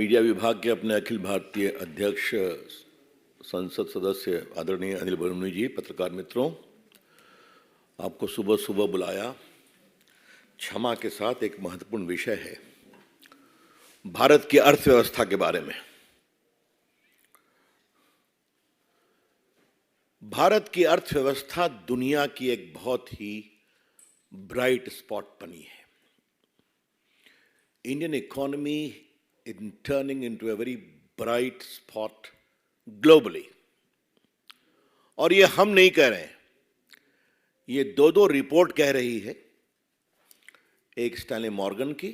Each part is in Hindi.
मीडिया विभाग के अपने अखिल भारतीय अध्यक्ष संसद सदस्य आदरणीय अनिल बलूनी जी, पत्रकार मित्रों, आपको सुबह सुबह बुलाया क्षमा के साथ एक महत्वपूर्ण विषय है भारत की अर्थव्यवस्था के बारे में। भारत की अर्थव्यवस्था दुनिया की एक बहुत ही ब्राइट स्पॉट बनी है। Indian economy is turning into a very bright spot globally। और ये हम नहीं कह रहे हैं, ये दो रिपोर्ट कह रही है, एक स्टैनली मॉर्गन की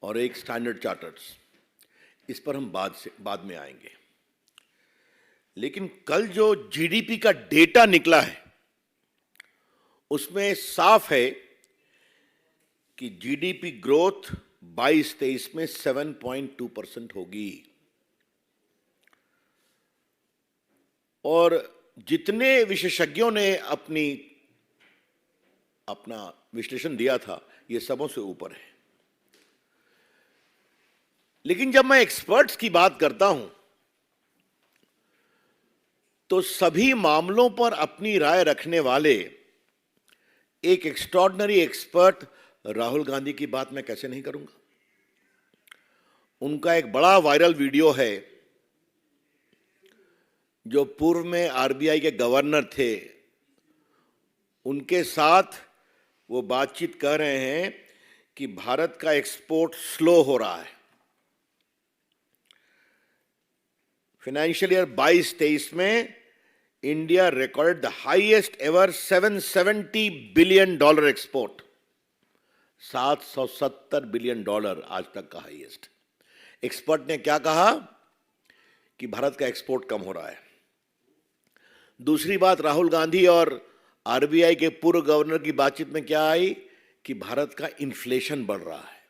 और एक स्टैंडर्ड चार्टर्स। इस पर हम बाद में आएंगे। लेकिन कल जो जीडीपी का डेटा निकला है उसमें साफ है कि जीडीपी ग्रोथ 22-23 में 7.2% होगी। और जितने विशेषज्ञों ने अपना विश्लेषण दिया था, ये सबों से ऊपर है। लेकिन जब मैं एक्सपर्ट्स की बात करता हूं तो सभी मामलों पर अपनी राय रखने वाले एक एक्स्ट्रॉर्डिनरी एक्सपर्ट राहुल गांधी की बात मैं कैसे नहीं करूंगा। उनका एक बड़ा वायरल वीडियो है जो पूर्व में आरबीआई के गवर्नर थे, उनके साथ वो बातचीत कर रहे हैं कि भारत का एक्सपोर्ट स्लो हो रहा है। फाइनेंशियल ईयर 22-23 में India recorded the highest ever $770 billion export, $770 billion आज तक का हाईएस्ट। एक्सपर्ट ने क्या कहा कि भारत का एक्सपोर्ट कम हो रहा है। दूसरी बात, राहुल गांधी और आरबीआई के पूर्व गवर्नर की बातचीत में क्या आई कि भारत का इन्फ्लेशन बढ़ रहा है।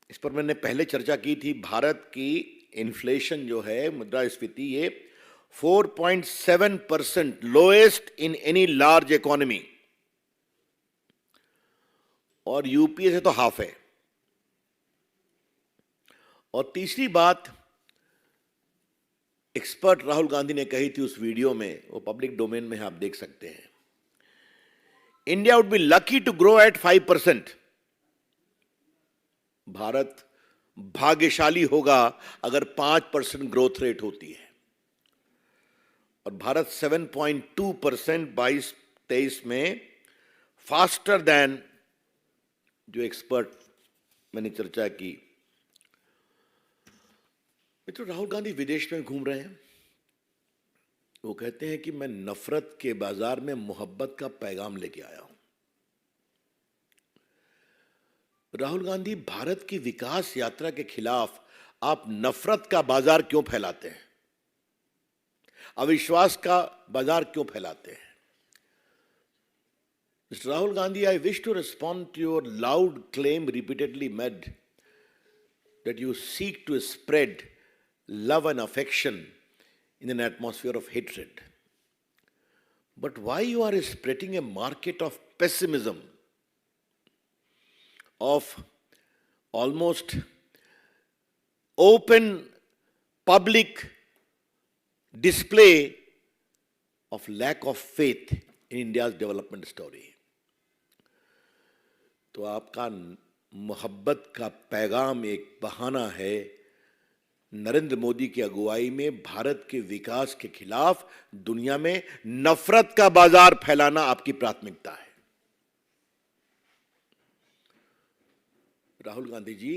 इस पर मैंने पहले चर्चा की थी। भारत की इन्फ्लेशन जो है, मुद्रास्फीति, ये 4.7%, lowest in any large economy, और यूपीए से तो हाफ है। और तीसरी बात एक्सपर्ट राहुल गांधी ने कही थी उस वीडियो में, वो पब्लिक डोमेन में आप देख सकते हैं, India would be lucky to grow at 5%। भारत भाग्यशाली होगा अगर 5% ग्रोथ रेट होती है। और भारत 7.2% 22-23 में, फास्टर देन जो एक्सपर्ट मैंने चर्चा की। मित्रों, राहुल गांधी विदेश में घूम रहे हैं। वो कहते हैं कि मैं नफरत के बाजार में मोहब्बत का पैगाम लेके आया हूं। राहुल गांधी, भारत की विकास यात्रा के खिलाफ आप नफरत का बाजार क्यों फैलाते हैं? अविश्वास का बाजार क्यों फैलाते हैं? Mr. Rahul Gandhi, I wish to respond to your loud claim repeatedly made that you seek to spread love and affection in an atmosphere of hatred. But why you are spreading a market of pessimism, of almost open public display of lack of faith in India's development story? तो आपका मोहब्बत का पैगाम एक बहाना है नरेंद्र मोदी की अगुवाई में भारत के विकास के खिलाफ दुनिया में नफरत का बाजार फैलाना आपकी प्राथमिकता है। राहुल गांधी जी,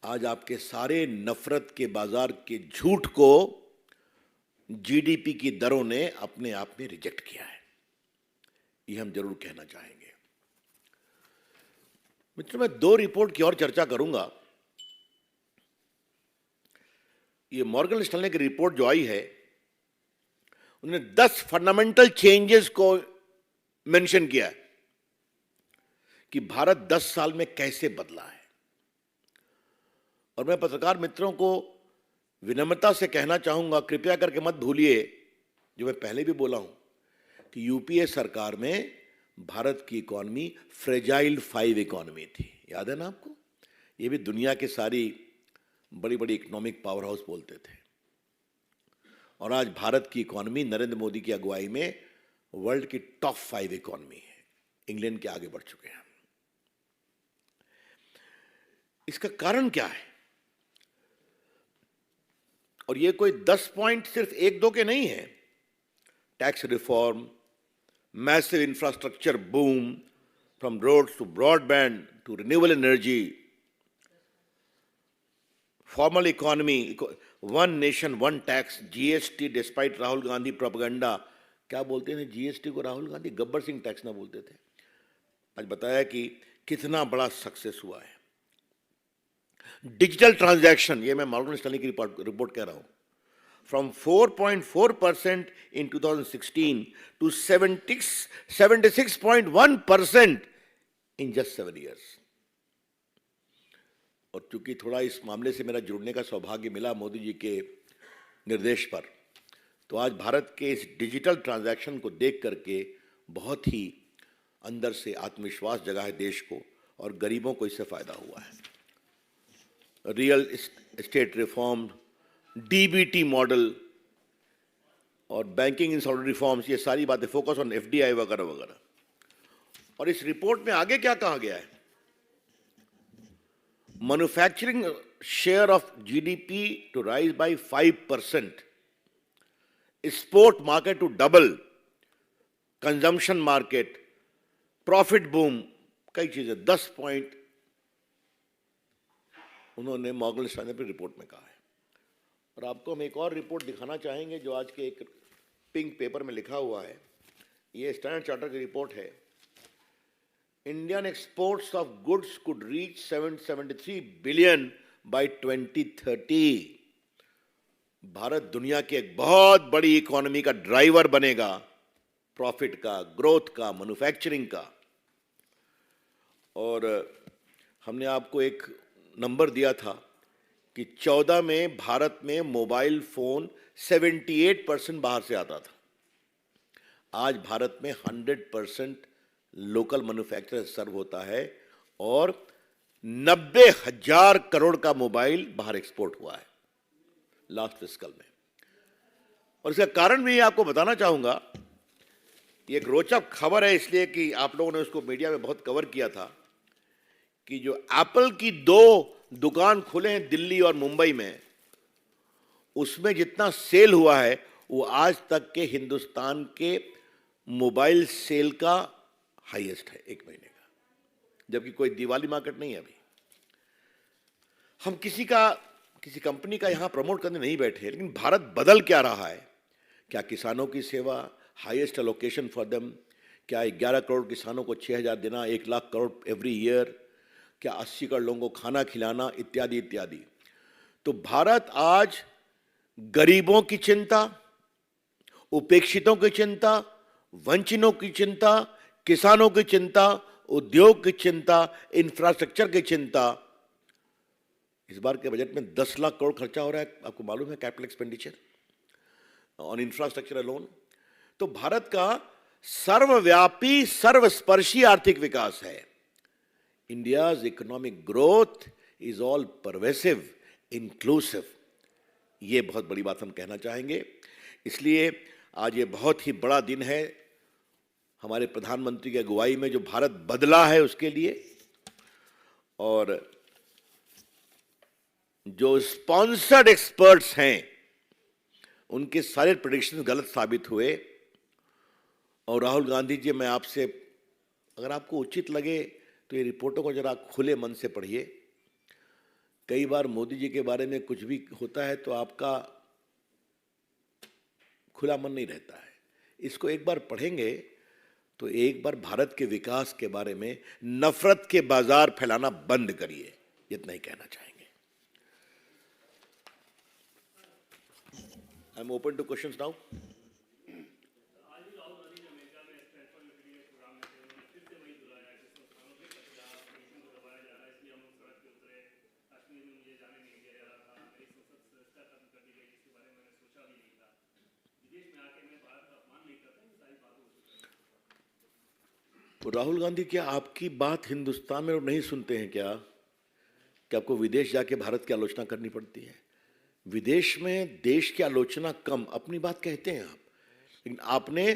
आज आपके सारे नफरत के बाजार के झूठ को जीडीपी की दरों ने अपने आप में रिजेक्ट किया है। ये हम जरूर कहना चाहेंगे। मित्रों, मैं 2 रिपोर्ट की और चर्चा करूंगा। ये मॉर्गन स्टैनली की रिपोर्ट जो आई है, उन्होंने 10 फंडामेंटल चेंजेस को मेंशन किया है कि भारत 10 साल में कैसे बदला है। और मैं पत्रकार मित्रों को विनम्रता से कहना चाहूंगा, कृपया करके मत भूलिए जो मैं पहले भी बोला हूं कि यूपीए सरकार में भारत की इकॉनमी फ्रेजाइल 5 इकॉनमी थी, याद है ना आपको? ये भी दुनिया के सारी बड़ी बड़ी इकोनॉमिक पावर हाउस बोलते थे। और आज भारत की इकोनॉमी नरेंद्र मोदी की अगुवाई में वर्ल्ड की टॉप 5 इकोनॉमी है, इंग्लैंड के आगे बढ़ चुके हैं। इसका कारण क्या है? और ये कोई 10 पॉइंट सिर्फ एक दो के नहीं है। Tax reform, massive infrastructure boom, from roads to broadband to renewable energy, formal economy, one nation one tax, GST despite Rahul Gandhi प्रोपेगेंडा। क्या बोलते थे जीएसटी को राहुल गांधी? गब्बर सिंह टैक्स ना बोलते थे। आज बताया कि कितना बड़ा सक्सेस हुआ है। डिजिटल ट्रांजैक्शन, ये मैं मॉर्गन स्टैनली की रिपोर्ट कह रहा हूं, from 4.4% in 2016 to 76.1% in just 7 years। और चूंकि थोड़ा इस मामले से मेरा जुड़ने का सौभाग्य मिला मोदी जी के निर्देश पर, तो आज भारत के इस डिजिटल ट्रांजैक्शन को देख करके बहुत ही अंदर से आत्मविश्वास जगा है देश को, और गरीबों को इससे फायदा हुआ है। Real estate reform, DBT model और बैंकिंग इंस्टीट्यूट रिफॉर्म्स, ये सारी बातें, फोकस ऑन एफडीआई वगैरह वगैरह। और इस रिपोर्ट में आगे क्या कहा गया है? Manufacturing share of GDP to rise by 5%, export market to double, consumption market, profit boom, कई चीजें, 10 पॉइंट उन्होंने मॉर्गन स्टैनली की रिपोर्ट में कहा है। और आपको हम एक और रिपोर्ट दिखाना चाहेंगे जो आज के एक पिंक पेपर में लिखा हुआ है। ये स्टैंडर्ड चार्टर की रिपोर्ट है। Indian exports of goods could reach 773 billion bye 2030। Bharat दुनिया की एक बहुत बड़ी इकोनॉमी का ड्राइवर बनेगा, प्रॉफिट का, ग्रोथ का, मैन्युफैक्चरिंग का। और हमने आपको एक नंबर दिया था कि 14 में भारत में मोबाइल फोन 78% बाहर से आता था। आज भारत में 100% लोकल मैन्युफैक्चरर सर्व होता है और 90,000 करोड़ का मोबाइल बाहर एक्सपोर्ट हुआ है लास्ट फिस्कल में। और इसका कारण भी आपको बताना चाहूंगा। ये एक रोचक खबर है इसलिए कि आप लोगों ने उसको मीडिया में बहुत कवर किया था कि जो एप्पल की 2 दुकान खुले हैं दिल्ली और मुंबई में, उसमें जितना सेल हुआ है वो आज तक के हिंदुस्तान के मोबाइल सेल का हाईएस्ट है एक महीने का, जबकि कोई दिवाली मार्केट नहीं है अभी। हम किसी कंपनी का यहां प्रमोट करने नहीं बैठे, लेकिन भारत बदल क्या रहा है? क्या किसानों की सेवा, हाईएस्ट एलोकेशन फॉर देम, क्या 11 करोड़ किसानों को 6,000 देना, 1 लाख करोड़ एवरी ईयर, क्या 80 करोड़ लोगों को खाना खिलाना, इत्यादि इत्यादि। तो भारत आज गरीबों की चिंता, उपेक्षितों की चिंता, वंचितों की चिंता, किसानों की चिंता, उद्योग की चिंता, इंफ्रास्ट्रक्चर की चिंता। इस बार के बजट में 10 लाख करोड़ खर्चा हो रहा है, आपको मालूम है, capital expenditure on infrastructure alone. तो भारत का सर्वव्यापी, सर्वस्पर्शी आर्थिक विकास है। India's economic growth is all pervasive, inclusive. ये बहुत बड़ी बात हम कहना चाहेंगे। इसलिए आज ये बहुत ही बड़ा दिन है हमारे प्रधानमंत्री की अगुवाई में, जो भारत बदला है उसके लिए। और जो स्पॉन्सर्ड एक्सपर्ट्स हैं उनके सारे प्रेडिक्शंस गलत साबित हुए। और राहुल गांधी जी, मैं आपसे, अगर आपको उचित लगे तो ये रिपोर्टों को जरा खुले मन से पढ़िए। कई बार मोदी जी के बारे में कुछ भी होता है तो आपका खुला मन नहीं रहता है। इसको एक बार पढ़ेंगे तो एक बार भारत के विकास के बारे में नफरत के बाजार फैलाना बंद करिए, इतना ही कहना चाहेंगे। I am open two questions now. तो राहुल गांधी, क्या आपकी बात हिंदुस्तान में लोग नहीं सुनते हैं क्या? कि आपको विदेश जाके भारत की आलोचना करनी पड़ती है? विदेश में देश की आलोचना कम, अपनी बात कहते हैं आप, लेकिन आपने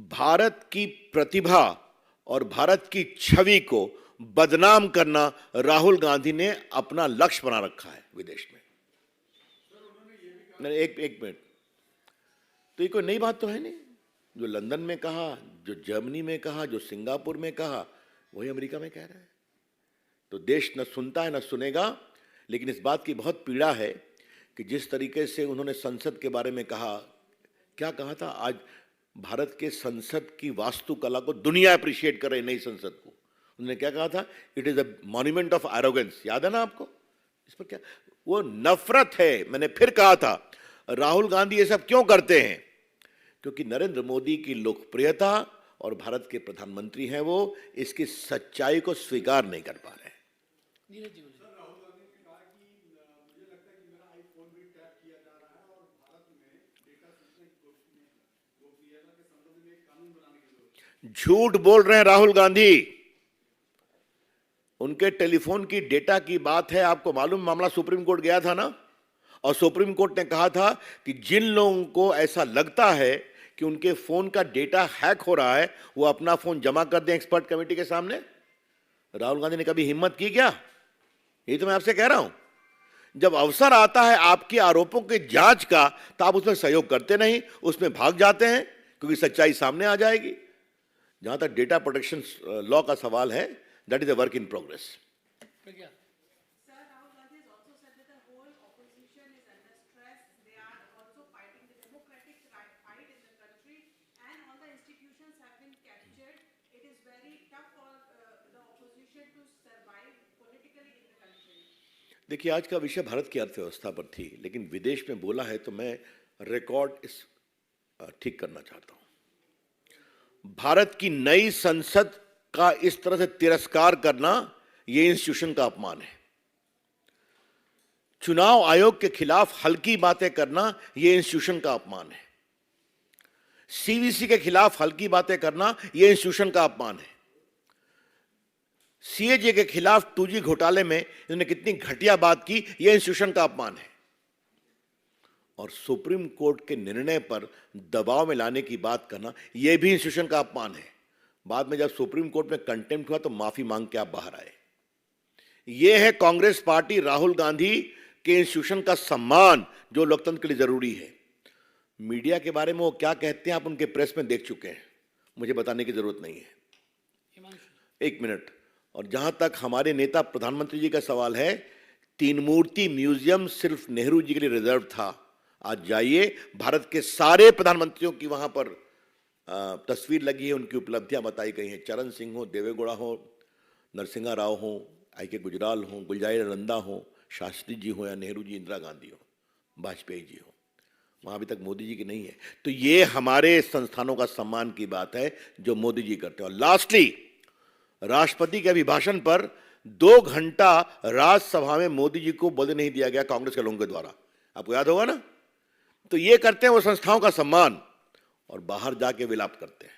भारत की प्रतिभा और भारत की छवि को बदनाम करना राहुल गांधी ने अपना लक्ष्य बना रखा है विदेश में। नहीं, एक मिनट, तो ये कोई नई बात तो है नहीं। जो लंदन में कहा, जो जर्मनी में कहा, जो सिंगापुर में कहा, वही अमेरिका में कह रहा है। तो देश न सुनता है न सुनेगा। लेकिन इस बात की बहुत पीड़ा है कि जिस तरीके से उन्होंने संसद के बारे में कहा, क्या कहा था, आज भारत के संसद की वास्तुकला को दुनिया अप्रिशिएट कर रही, नई संसद को। उन्होंने क्या कहा था, it is a monument of arrogance. याद है ना आपको? इस पर क्या, वो नफरत है। मैंने फिर कहा था, राहुल गांधी ये सब क्यों करते हैं? क्योंकि नरेंद्र मोदी की लोकप्रियता और भारत के प्रधानमंत्री हैं वो, इसकी सच्चाई को स्वीकार नहीं कर पा रहे हैं। झूठ बोल रहे हैं राहुल गांधी। उनके टेलीफोन की डेटा की बात है। आपको मालूम, मामला सुप्रीम कोर्ट गया था ना, और सुप्रीम कोर्ट ने कहा था कि जिन लोगों को ऐसा लगता है कि उनके फोन का डेटा हैक हो रहा है, वो अपना फोन जमा कर दें एक्सपर्ट कमेटी के सामने। राहुल गांधी ने कभी हिम्मत की क्या? ये तो मैं आपसे कह रहा हूं। जब अवसर आता है आपके आरोपों की जांच का, तो आप उसमें सहयोग करते नहीं, उसमें भाग जाते हैं, क्योंकि सच्चाई सामने आ जाएगी। जहां तक डेटा प्रोटेक्शन लॉ का सवाल है, that is a work in progress. देखिए, आज का विषय भारत की अर्थव्यवस्था पर थी, लेकिन विदेश में बोला है तो मैं रिकॉर्ड इस ठीक करना चाहता हूं। भारत की नई संसद का इस तरह से तिरस्कार करना, यह इंस्टीट्यूशन का अपमान है। चुनाव आयोग के खिलाफ हल्की बातें करना, यह इंस्टीट्यूशन का अपमान है। सीवीसी के खिलाफ हल्की बातें करना, यह इंस्टीट्यूशन का अपमान है। सीएजे के खिलाफ 2G घोटाले में इन्होंने कितनी घटिया बात की, यह इंस्टीट्यूशन का अपमान है। और सुप्रीम कोर्ट के निर्णय पर दबाव में लाने की बात करना, यह भी इंस्टीट्यूशन का अपमान है। बाद में जब सुप्रीम कोर्ट में कंटेम्प्ट हुआ तो माफी मांग के आप बाहर आए। यह है कांग्रेस पार्टी, राहुल गांधी के इंस्टीट्यूशन का सम्मान, जो लोकतंत्र के लिए जरूरी है। मीडिया के बारे में वो क्या कहते हैं आप उनके प्रेस में देख चुके हैं, मुझे बताने की जरूरत नहीं है। एक मिनट। और जहां तक हमारे नेता प्रधानमंत्री जी का सवाल है, तीन मूर्ति म्यूजियम सिर्फ नेहरू जी के लिए रिजर्व था। आज जाइए, भारत के सारे प्रधानमंत्रियों की वहां पर तस्वीर लगी है, उनकी उपलब्धियां बताई गई हैं। चरण सिंह हो, देवेगौड़ा हो, नरसिंहा राव हो, I.K. गुजराल हो, गुलजारी नंदा हो, शास्त्री जी हो, या नेहरू जी, इंदिरा गांधी हो, वाजपेयी जी हो, वहां अभी तक मोदी जी की नहीं है। तो ये हमारे संस्थानों का सम्मान की बात है जो मोदी जी करते हैं। और लास्टली, राष्ट्रपति के अभिभाषण पर 2 घंटा राज्यसभा में मोदी जी को बोलने नहीं दिया गया कांग्रेस के लोगों के द्वारा, आपको याद होगा ना। तो ये करते हैं वो संस्थाओं का सम्मान, और बाहर जाके विलाप करते हैं।